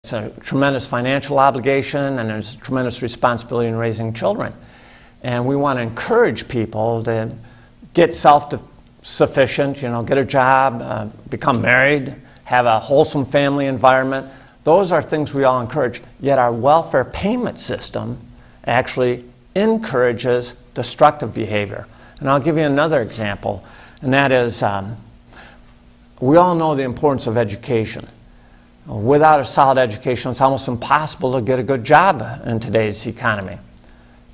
It's a tremendous financial obligation, and there's tremendous responsibility in raising children. And we want to encourage people to get self-sufficient, get a job, become married, have a wholesome family environment. Those are things we all encourage, yet our welfare payment system actually encourages destructive behavior. And I'll give you another example, and that is, we all know the importance of education. Without a solid education, it's almost impossible to get a good job in today's economy.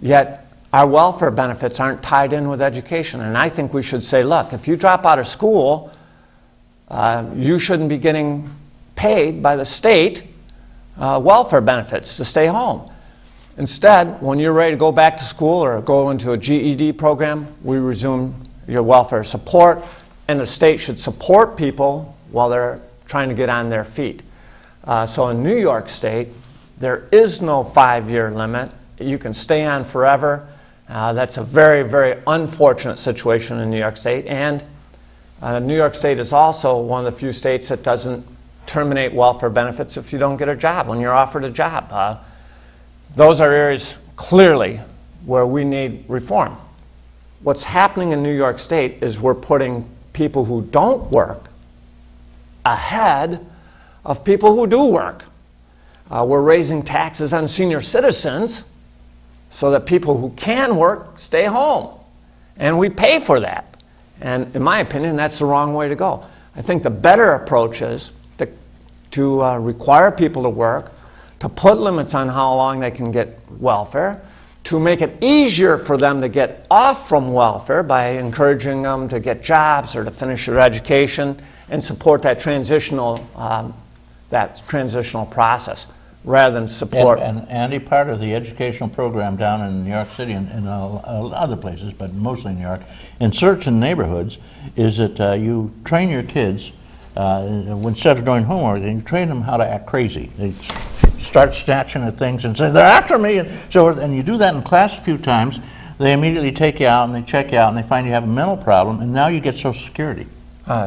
Yet, our welfare benefits aren't tied in with education. And I think we should say, look, if you drop out of school, you shouldn't be getting paid by the state welfare benefits to stay home. Instead, when you're ready to go back to school or go into a GED program, we resume your welfare support, and the state should support people while they're trying to get on their feet. So in New York State, there is no 5-year limit. You can stay on forever. That's a very, very unfortunate situation in New York State. And New York State is also one of the few states that doesn't terminate welfare benefits if you don't get a job, when you're offered a job. Those are areas clearly where we need reform. What's happening in New York State is we're putting people who don't work ahead of people who do work. We're raising taxes on senior citizens so that people who can work stay home. And we pay for that. And in my opinion, that's the wrong way to go. I think the better approach is to require people to work, to put limits on how long they can get welfare, to make it easier for them to get off from welfare by encouraging them to get jobs or to finish their education, and support that transitional process rather than support. And Andy, part of the educational program down in New York City and other places, but mostly New York, in certain neighborhoods, is that you train your kids, instead of doing homework, you train them how to act crazy. They start snatching at things and say, they're after me. And you do that in class a few times, they immediately take you out and they check you out and they find you have a mental problem, and now you get Social Security.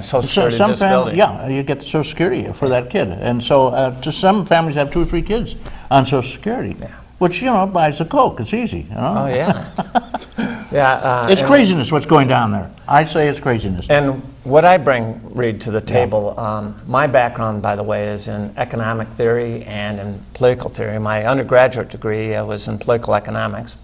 Social Security disability. Yeah, you get the Social Security for that kid. And so just some families have 2 or 3 kids on Social Security, which, buys the Coke. It's easy, Oh, yeah. Yeah. It's craziness what's going down there. I say it's craziness. And what I bring, Reed, to the table, my background, by the way, is in economic theory and in political theory. My undergraduate degree was in political economics.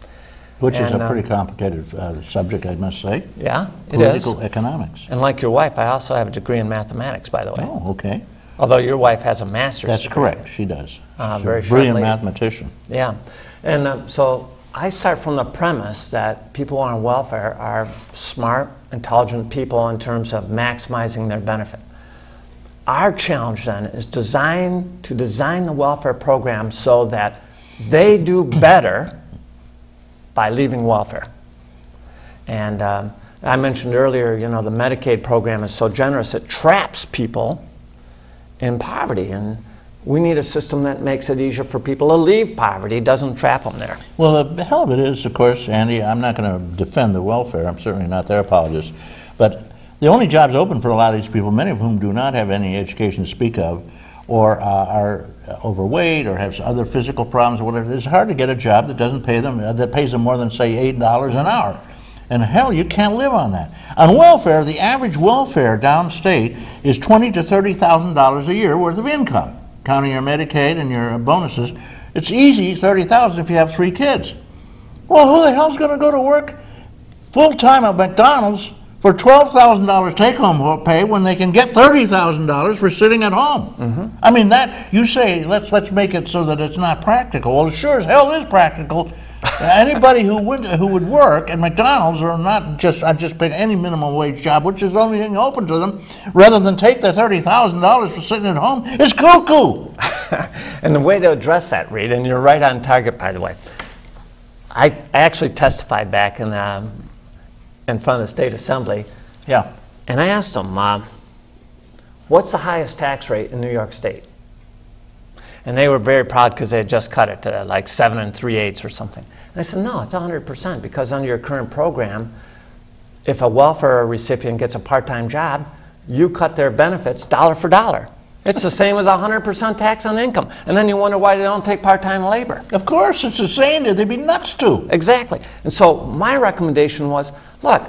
Which is a pretty complicated subject, I must say. Yeah, it is. Political economics. And like your wife, I also have a degree in mathematics, by the way. Oh, okay. Although your wife has a master's That's degree. correct, she does. She's very a brilliant mathematician. Yeah, and so I start from the premise that people on welfare are smart, intelligent people in terms of maximizing their benefit. Our challenge then is to design the welfare program so that they do better by leaving welfare. And I mentioned earlier, the Medicaid program is so generous, it traps people in poverty. And we need a system that makes it easier for people to leave poverty, doesn't trap them there. Well, the hell of it is, of course, Andy, I'm not going to defend the welfare. I'm certainly not their apologist. But the only jobs open for a lot of these people, many of whom do not have any education to speak of, or are overweight or have other physical problems or whatever, it's hard to get a job that doesn't pay them, that pays them more than, say, $8 an hour. And hell, you can't live on that. On welfare, the average welfare downstate is $20,000 to $30,000 a year worth of income, counting your Medicaid and your bonuses. It's easy, $30,000 if you have 3 kids. Well, who the hell's going to go to work full-time at McDonald's for $12,000 take-home pay when they can get $30,000 for sitting at home? Mm-hmm. I mean, that, you say, let's make it so that it's not practical. Well, it sure as hell is practical. Anybody who would work at McDonald's, or not just, I'd just pick any minimum wage job, which is the only thing open to them, rather than take their $30,000 for sitting at home, is cuckoo. And the way to address that, Reed, and you're right on target, by the way. I actually testified back in front of the State Assembly. Yeah. And I asked them, what's the highest tax rate in New York State? And they were very proud because they had just cut it to like 7 3/8 or something. And I said, no, it's 100%, because under your current program, if a welfare recipient gets a part-time job, you cut their benefits dollar for dollar. It's the same as 100% tax on income. And then you wonder why they don't take part-time labor. Of course, it's the same. They'd be nuts to. Exactly. And so my recommendation was, look,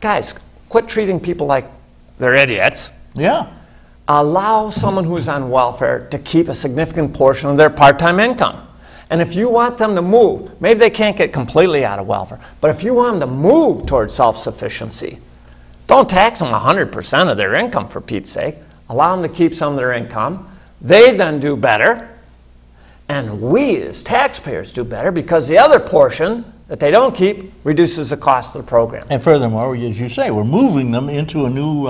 guys, quit treating people like they're idiots. Yeah. Allow someone who's on welfare to keep a significant portion of their part-time income. And if you want them to move, maybe they can't get completely out of welfare, but if you want them to move towards self-sufficiency, don't tax them 100% of their income, for Pete's sake. Allow them to keep some of their income. They then do better, and we as taxpayers do better because the other portion that they don't keep reduces the cost of the program. And furthermore, as you say, we're moving them into a new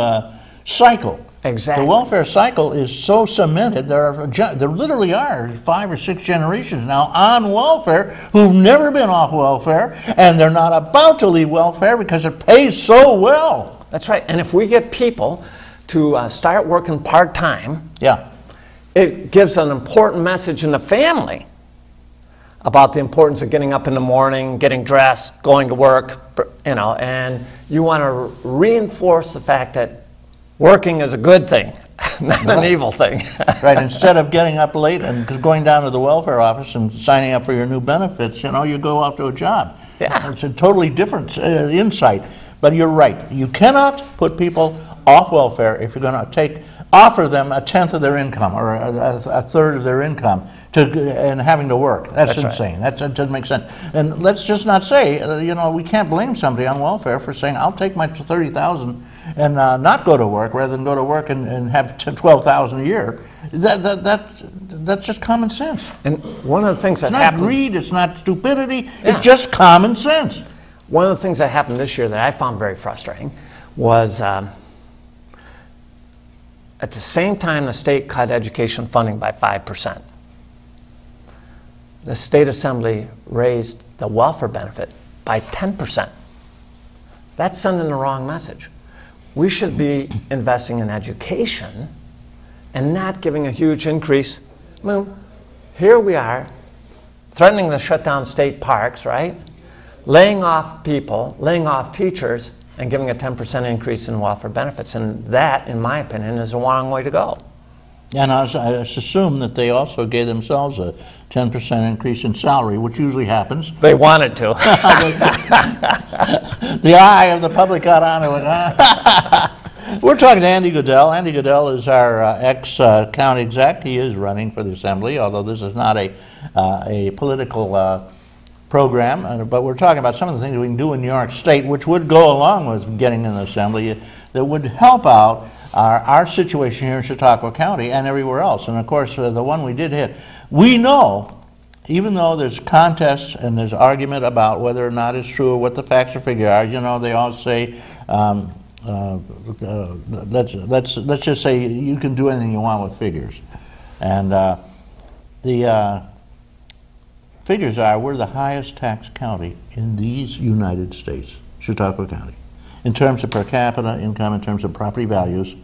cycle. Exactly. The welfare cycle is so cemented. There literally are 5 or 6 generations now on welfare who've never been off welfare, and they're not about to leave welfare because it pays so well. That's right. And if we get people to start working part-time, yeah, it gives an important message in the family about the importance of getting up in the morning, getting dressed, going to work, and you want to reinforce the fact that working is a good thing, not an evil thing. Right, instead of getting up late and going down to the welfare office and signing up for your new benefits, you go off to a job. Yeah. It's a totally different insight. But you're right, you cannot put people off welfare if you're going to offer them a tenth of their income or a third of their income and having to work. That's insane. Right. That doesn't make sense. And let's just not say, we can't blame somebody on welfare for saying, I'll take my $30,000 and not go to work rather than go to work and have $12,000 a year. That's just common sense. And one of the things that happened, it's not greed, it's not stupidity, it's just common sense. One of the things that happened this year that I found very frustrating was at the same time the state cut education funding by 5%, the state assembly raised the welfare benefit by 10%. That's sending the wrong message. We should be investing in education and not giving a huge increase. I mean, here we are threatening to shut down state parks, right? Laying off people, laying off teachers, and giving a 10% increase in welfare benefits. And that, in my opinion, is the wrong way to go. And I assume that they also gave themselves a 10% increase in salary, which usually happens. They wanted to. The eye of the public got onto it. We're talking to Andy Goodell. Andy Goodell is our ex-county exec. He is running for the assembly, although this is not a political program. But we're talking about some of the things we can do in New York State, which would go along with getting in the assembly, that would help out our situation here in Chautauqua County and everywhere else. And of course, the one we did hit, we know, even though there's contests and there's argument about whether or not it's true or what the facts or figures are, they all say, let's just say you can do anything you want with figures. And the figures are, we're the highest tax county in these United States, Chautauqua County, in terms of per capita income, in terms of property values.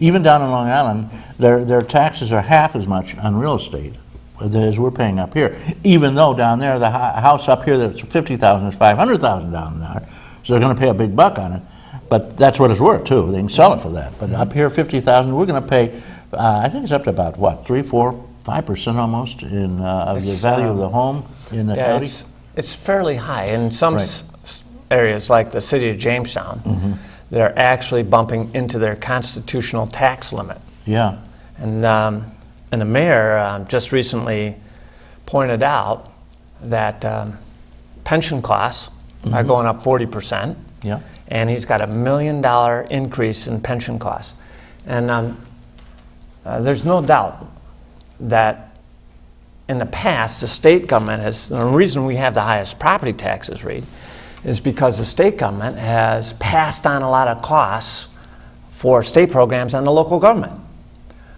Even down in Long Island, their taxes are half as much on real estate as we're paying up here. Even though down there, the house up here that's $50,000 is $500,000 down there, so they're going to pay a big buck on it. But that's what it's worth too. They can sell it for that. But up here, $50,000, we're going to pay. I think it's up to about what, 3, 4, 5% almost in of the value of the home in the county. It's fairly high in some areas, like the city of Jamestown. They're actually bumping into their constitutional tax limit. Yeah. And the mayor just recently pointed out that pension costs are going up 40%. Yeah. And he's got $1 million increase in pension costs. And there's no doubt that in the past, the state government has, the reason we have the highest property taxes rate is because the state government has passed on a lot of costs for state programs on the local government.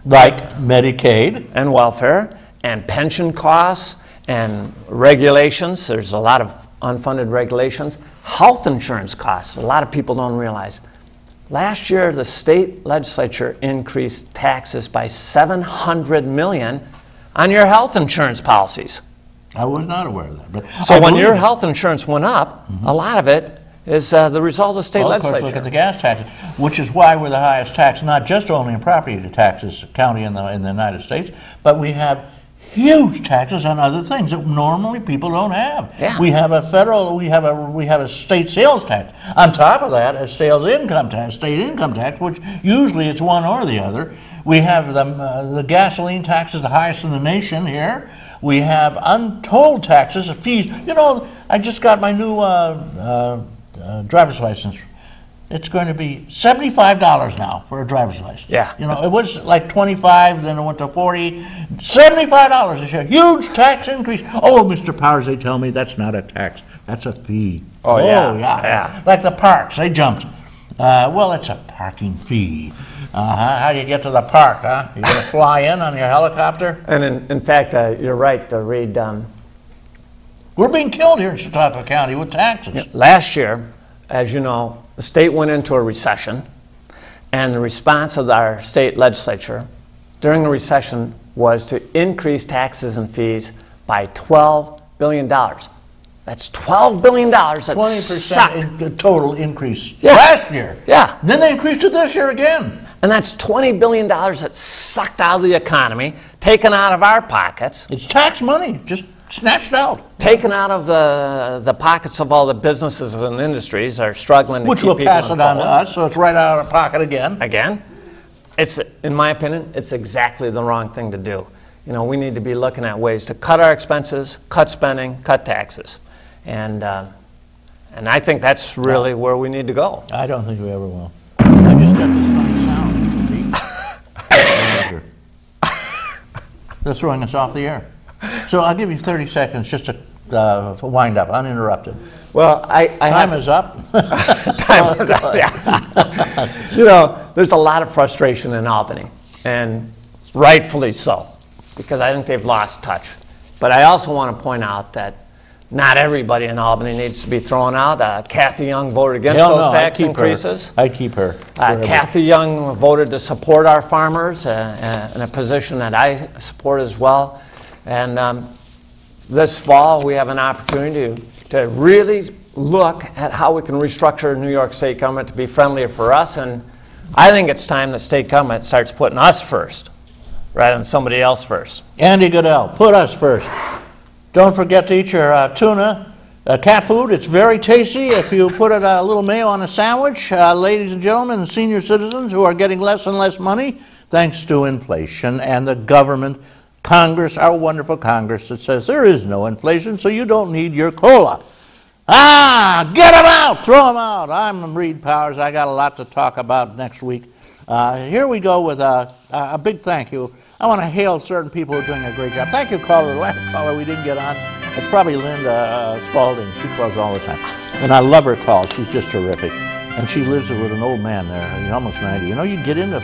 Like Medicaid. And welfare, and pension costs, and regulations. There's a lot of unfunded regulations. Health insurance costs, a lot of people don't realize. Last year, the state legislature increased taxes by $700 million on your health insurance policies. I was not aware of that. But so when your health insurance went up, a lot of it is the result of the state Of legislature. course, look at the gas taxes, which is why we're the highest tax, not just only in property taxes county in the United States, but we have huge taxes on other things that normally people don't have. Yeah. We have a federal, we have a state sales tax. On top of that, a sales income tax, state income tax, which usually it's one or the other. We have the gasoline tax is the highest in the nation here. We have untold taxes, fees. You know, I just got my new driver's license. It's going to be $75 now for a driver's license. Yeah. You know, it was like 25, then it went to 40, $75 this year. Huge tax increase. Oh, Mr. Powers, they tell me that's not a tax, that's a fee. Oh, yeah. Like the parks, they jumped. Well, it's a parking fee. How do you get to the park, huh? You gonna fly in on your helicopter? And in fact, you're right, Reed. We're being killed here in Chautauqua County with taxes. Last year, as you know, the state went into a recession, and the response of our state legislature during the recession was to increase taxes and fees by $12 billion. That's $12 billion. That's 20% in total increase Yeah. last year. Yeah. And then they increased it this year again. And that's $20 billion that's sucked out of the economy, taken out of our pockets. It's tax money, just snatched out. Taken out of the pockets of all the businesses and industries are struggling to Which keep will people pass it on to employed. us, so it's right out of our pocket again. Again, it's, in my opinion, it's exactly the wrong thing to do. You know, we need to be looking at ways to cut our expenses, cut spending, cut taxes. And I think that's really where we need to go. I don't think we ever will. I just got this funny sound. They're throwing us off the air. So I'll give you 30 seconds just to wind up, uninterrupted. Well, Time is up. Time is up, yeah. You know, there's a lot of frustration in Albany, and rightfully so, because I think they've lost touch. But I also want to point out that not everybody in Albany needs to be thrown out. Kathy Young voted against those tax increases. I'd keep her. Kathy Young voted to support our farmers in a position that I support as well. And this fall, we have an opportunity to really look at how we can restructure New York State government to be friendlier for us. And I think it's time that state government starts putting us first rather than somebody else first. Andy Goodell, put us first. Don't forget to eat your tuna, cat food. It's very tasty if you put a little mayo on a sandwich. Ladies and gentlemen, and senior citizens who are getting less and less money thanks to inflation and the government, Congress, our wonderful Congress that says there is no inflation, so you don't need your cola. Get them out, throw them out. I'm Reed Powers. I got a lot to talk about next week. Here we go with a big thank you. I want to hail certain people who are doing a great job. Thank you, caller. The last caller we didn't get on, it's probably Linda Spalding. She calls all the time. And I love her calls. She's just terrific. And she lives with an old man there. He's almost 90. You know, you get into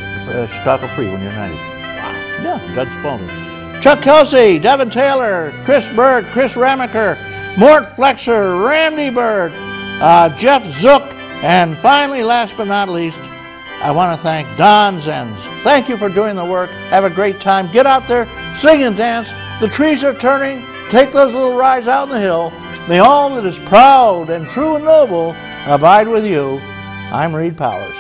Chicago free when you're 90. Wow. Yeah, Doug Spalding. Chuck Kelsey, Devin Taylor, Chris Bird, Chris Ramaker, Mort Flexer, Randy Bird, Jeff Zook, and finally, last but not least, I want to thank Don Zenz. Thank you for doing the work. Have a great time. Get out there, sing and dance. The trees are turning. Take those little rides out on the hill. May all that is proud and true and noble abide with you. I'm Reed Powers.